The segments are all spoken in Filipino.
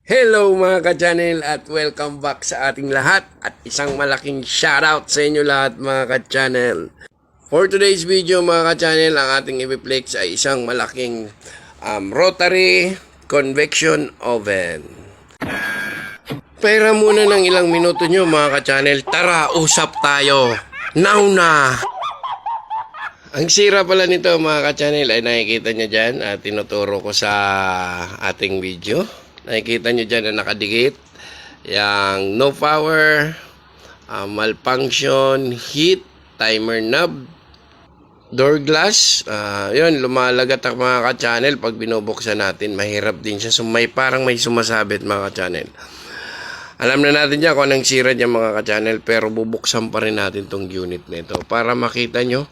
Hello mga ka-channel at welcome back sa ating lahat at isang malaking shoutout sa inyo lahat mga ka-channel. For today's video mga ka-channel, ang ating i-flex ay isang malaking rotary convection oven. Pera muna ng ilang minuto nyo mga ka-channel, tara usap tayo, now na! Ang sira pala nito mga ka-channel ay nakikita nyo dyan at tinuturo ko sa ating video. Nakikita nyo dyan na nakadikit. Yang no power, malfunction, heat, timer knob, door glass. Yun, lumalagat ang mga ka-channel pag binubuksan natin. Mahirap din siya. So, parang may sumasabit mga ka-channel. Alam na natin dyan kung anong sira dyan mga ka-channel. Pero bubuksan pa rin natin tong unit nito para makita nyo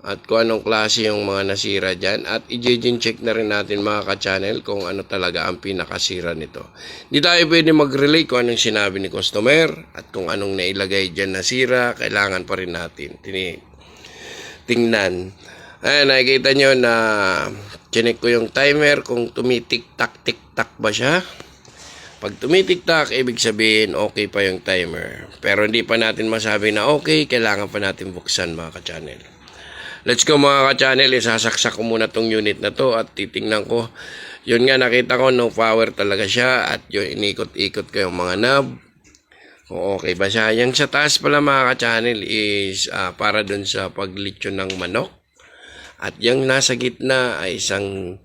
at kung anong klase yung mga nasira dyan. At i-check na rin natin mga ka-channel kung ano talaga ang pinakasira nito. Hindi tayo pwede mag-relay kung anong sinabi ni customer at kung anong nailagay dyan nasira. Kailangan pa rin natin tingnan. Ayan, nakikita nyo na chinek ko yung timer kung tumitik-tak-tik-tak ba siya. Pag tumitik-tak, ibig sabihin okay pa yung timer. Pero hindi pa natin masabi na okay, kailangan pa natin buksan mga ka-channel. Let's go mga ka-channel, isasaksak ko muna tong unit na to at titingnan ko. Yun nga, nakita ko no power talaga siya at yung inikot-ikot ko yung mga knob. Kung okay ba siya. Yung sa taas pala mga ka-channel is para dun sa paglitsyon ng manok. At yung nasa gitna ay isang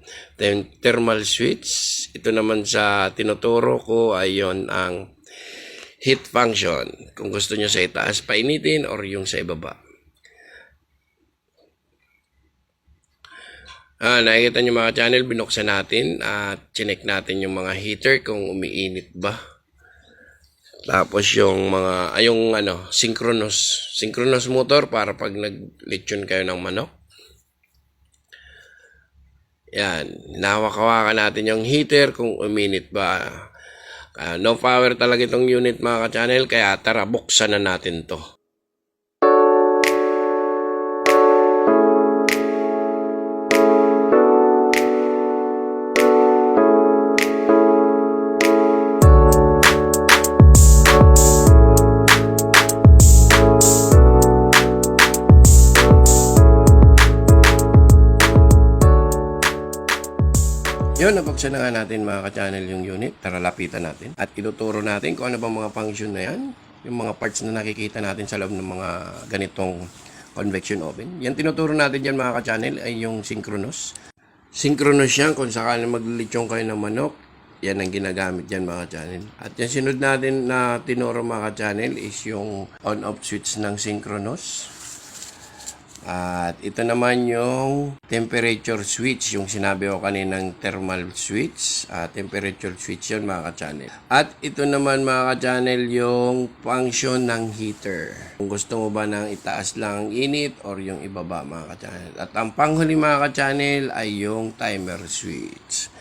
thermal switch. Ito naman sa tinuturo ko ay yun ang heat function. Kung gusto nyo sa itaas painitin or yung sa ibaba. Nakikita nyo mga channel, binuksan natin at chinek natin yung mga heater kung umiinit ba. Tapos yung mga, synchronous motor para pag naglitsyon kayo ng manok. Yan, hawak-hawakan natin yung heater kung uminit ba. No power talaga itong unit mga ka-channel, kaya tara buksan na natin to. Yun, nabuksan na nga natin mga ka-channel yung unit. Tara lapitan natin. At ituturo natin kung ano bang mga function na yan. Yung mga parts na nakikita natin sa loob ng mga ganitong convection oven. Yan tinuturo natin dyan mga ka-channel ay yung synchronous. Synchronous yan kung sakaling maglilitsyon kayo ng manok. Yan ang ginagamit dyan mga ka-channel. At yung sinod natin na tinuro mga ka-channel is yung on-off switch ng synchronous. At ito naman yung temperature switch, yung sinabi ko kaninang thermal switch. Temperature switch yun mga ka-channel. At ito naman mga ka-channel yung function ng heater. Kung gusto mo ba nang itaas lang ang init or yung ibaba mga ka-channel. At ang panghuli mga ka-channel ay yung timer switch.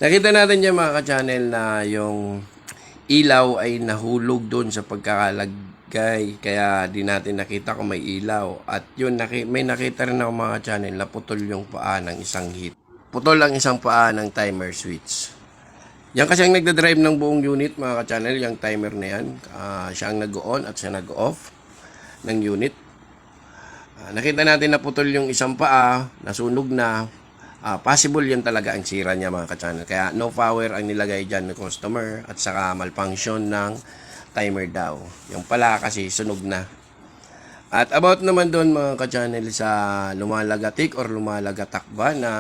Nakita natin dyan mga ka-channel na yung ilaw ay nahulog doon sa pagkakalagay. Kaya di natin nakita kung may ilaw. At yun, may nakita rin ako mga channel na putol yung paa ng isang heat. Putol ang isang paa ng timer switch. Yan kasi ang nagdadrive ng buong unit mga ka-channel, yung timer na yan. Siya ang nag-on at siya nag-off ng unit. Nakita natin na putol yung isang paa, nasunog na. Possible yan talaga ang sira niya mga ka-channel. Kaya no power ang nilagay dyan ng customer at saka malfunction ng timer daw. Yung pala kasi sunog na. At about naman doon mga ka-channel sa lumalagatik or lumalagatak ba na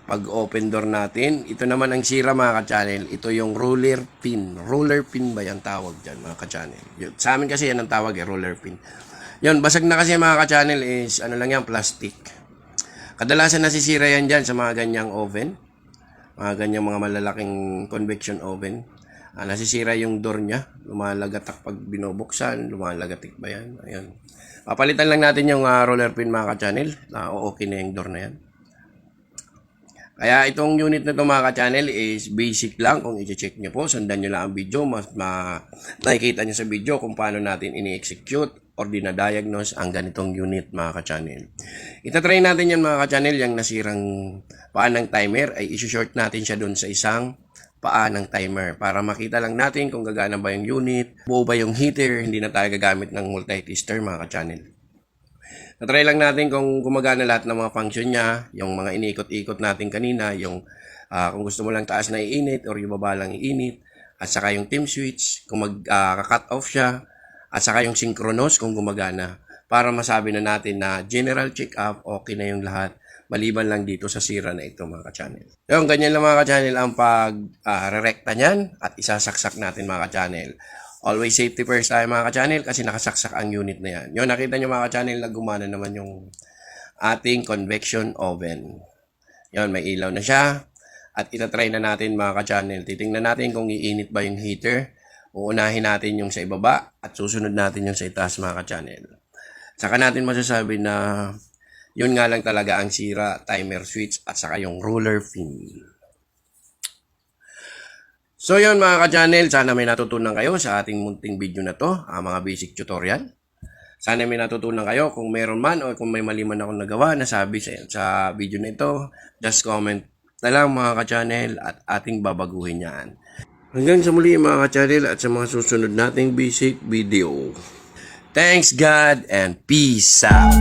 pag open door natin, ito naman ang sira mga ka-channel. Ito yung roller pin. Roller pin ba yung tawag dyan mga ka-channel? Sa amin kasi yan ang tawag roller pin. Yun, basag na kasi mga ka-channel is ano lang yan, plastic. Kadalasan nasisira yan dyan sa mga ganyang oven. Mga ganyang mga malalaking convection oven. Nasisira yung door niya. Lumalagatak pag binubuksan. Lumalagatik ba yan? Ayun. Papalitan lang natin yung roller pin mga ka-channel. Okay na yung door na yan. Kaya itong unit na ito mga ka-channel is basic lang. Kung i-check nyo po, sundan nyo lang ang video. Nakikita nyo sa video kung paano natin ini-execute or dinadiagnose ang ganitong unit mga ka-channel. Itatry natin yan mga ka-channel. Yung nasirang paan ng timer ay isi-short natin siya doon sa isang paa ng timer para makita lang natin kung gagana ba yung unit, buo ba yung heater, hindi na tayo gagamit ng multi-tester mga ka-channel. Natry lang natin kung gumagana lahat ng mga function niya, yung mga iniikot-ikot natin kanina, yung kung gusto mo lang taas na iinit or yung baba lang iinit, at saka yung team switch, kung mag-cut off siya, at saka yung synchronous kung gumagana, para masabi na natin na general check-up, okay na yung lahat, maliban lang dito sa sira na ito mga ka-channel. Yung ganyan lang mga ka-channel ang pag-rerekta niyan at isasaksak natin mga ka-channel. Always safety first tayo mga ka-channel kasi nakasaksak ang unit na yan. Yung nakita nyo mga ka-channel na gumana naman yung ating convection oven. Yun, may ilaw na siya. At itatry na natin mga ka-channel. Titingnan natin kung iinit ba yung heater. Uunahin natin yung sa ibaba at susunod natin yung sa itaas mga ka-channel. Saka natin masasabi na yun nga lang talaga ang sira, timer switch at saka yung roller pin. So yun mga ka-channel, sana may natutunan kayo sa ating munting video na to, mga basic tutorial. Sana may natutunan kayo. Kung meron man o kung may mali man akong nagawa na sabi sa video na ito, just comment na lang mga ka-channel at ating babaguhin yan. Hanggang sa muli mga ka-channel at sa mga susunod nating basic video. Thanks God and peace out.